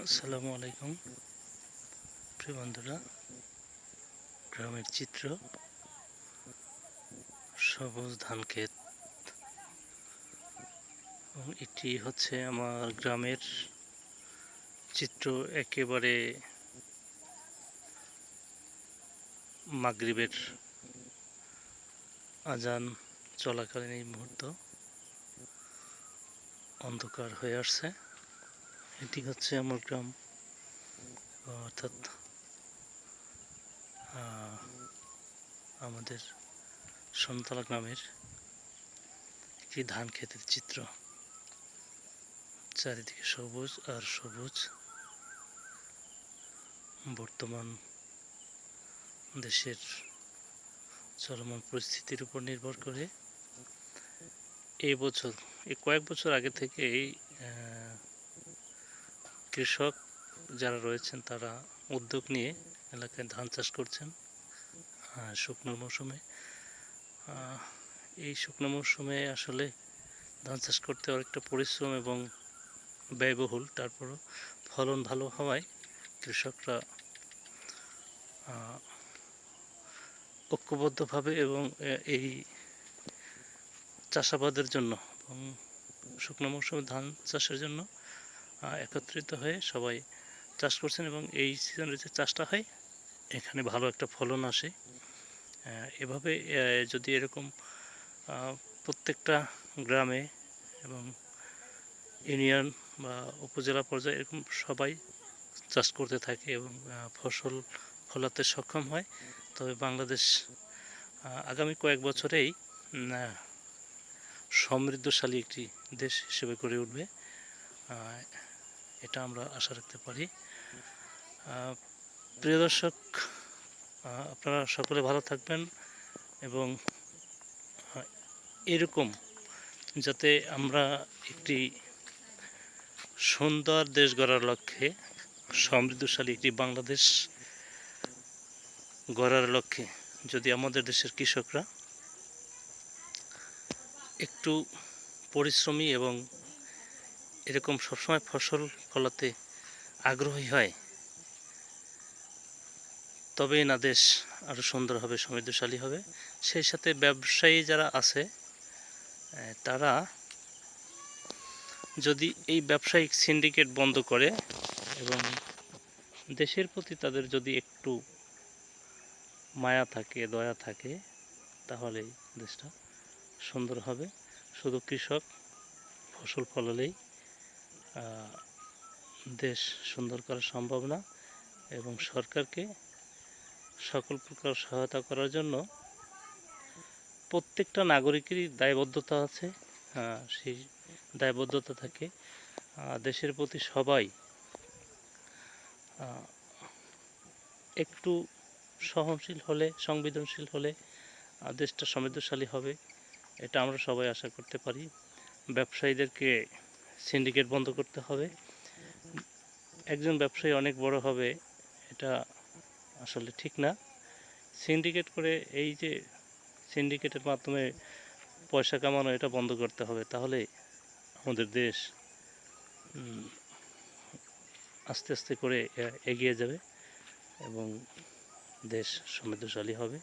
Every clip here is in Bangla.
আসসালামু আলাইকুম প্রিয় বন্ধুরা, গ্রামের চিত্র, সবুজ ধান ক্ষেত। এবং এটি হচ্ছে আমার গ্রামের চিত্র একেবারে মাগরিবের আজান চলাকালীন এই মুহূর্ত অন্ধকার হয়ে আসছে। এটি হচ্ছে আমার গ্রাম, অর্থাৎ আমাদের সনতলা গ্রামের একটি ধান ক্ষেতের চিত্র। চারিদিকে সবুজ আর সবুজ। বর্তমান দেশের চলমান পরিস্থিতির উপর নির্ভর করে এই বছর, কয়েক বছর আগে থেকেই কৃষক যারা রয়েছেন তারা উদ্যোগ নিয়ে এলাকায় ধান চাষ করছেন শুকনো মৌসুমে। এই শুকনো মৌসুমে আসলে ধান চাষ করতে অনেকটা পরিশ্রম এবং ব্যয়বহুল, তারপরও ফলন ভালো হওয়ায় কৃষকরা ঐক্যবদ্ধভাবে এবং এই চাষাবাদের জন্য এবং শুকনো মৌসুমে ধান চাষের জন্য একত্রিত হয়ে সবাই চাষ করছেন। এবং এই সিজনে যে চাষটা হয় এখানে ভালো একটা ফলন আসে। এভাবে যদি এরকম প্রত্যেকটা গ্রামে এবং ইউনিয়ন বা উপজেলা পর্যায়ে এরকম সবাই চাষ করতে থাকে এবং ফসল ফলাতে সক্ষম হয়, তবে বাংলাদেশ আগামী কয়েক বছরেই সমৃদ্ধশালী একটি দেশ হিসেবে গড়ে উঠবে, এটা আমরা আশা রাখতে পারি। প্রিয় দর্শক, আপনারা সকলে ভালো থাকবেন এবং এরকম যাতে আমরা একটি সুন্দর দেশ গড়ার লক্ষ্যে, সমৃদ্ধশালী একটি বাংলাদেশ গড়ার লক্ষ্যে যদি আমাদের দেশের কৃষকরা একটু পরিশ্রমী এবং এরকম সবসময় ফসল ফলাতে আগ্রহী হয়, তবেই না দেশ আরও সুন্দর হবে, সমৃদ্ধশালী হবে। সেই সাথে ব্যবসায়ী যারা আছে তারা যদি এই ব্যবসায়িক সিন্ডিকেট বন্ধ করে এবং দেশের প্রতি তাদের যদি একটু মায়া থাকে, দয়া থাকে, তাহলেই দেশটা সুন্দর হবে। শুধু কৃষক ফসল ফলালেই দেশ সুন্দর করা সম্ভব না, এবং সরকারকে সকল প্রকার সহায়তা করার জন্য প্রত্যেকটা নাগরিকেরই দায়বদ্ধতা আছে। সেই দায়বদ্ধতা থাকে দেশের প্রতি সবাই একটু সহনশীল হলে, সংবেদনশীল হলে দেশটা সমৃদ্ধশালী হবে, এটা আমরা সবাই আশা করতে পারি। ব্যবসায়ীদেরকে সিন্ডিকেট বন্ধ করতে হবে। একজন ব্যবসায়ী অনেক বড় হবে এটা আসলে ঠিক না। সিন্ডিকেট করে, এই যে সিন্ডিকেটের মাধ্যমে পয়সা কামানো, এটা বন্ধ করতে হবে, তাহলে আমাদের দেশ আস্তে আস্তে করে এগিয়ে যাবে এবং দেশ সমৃদ্ধশালী হবে।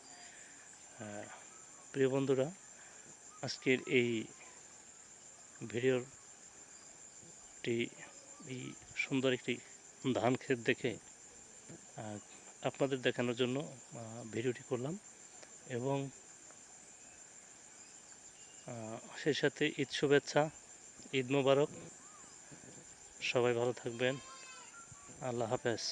প্রিয় বন্ধুরা, আজকের এই ভিডিওটি, এই সুন্দর একটি ধান ক্ষেত দেখে আপনাদের দেখানোর জন্য ভিডিওটি করলাম, এবং সেই সাথে ঈদ শুভেচ্ছা, ঈদ মোবারক। সবাই ভালো থাকবেন। আল্লাহ হাফেজ।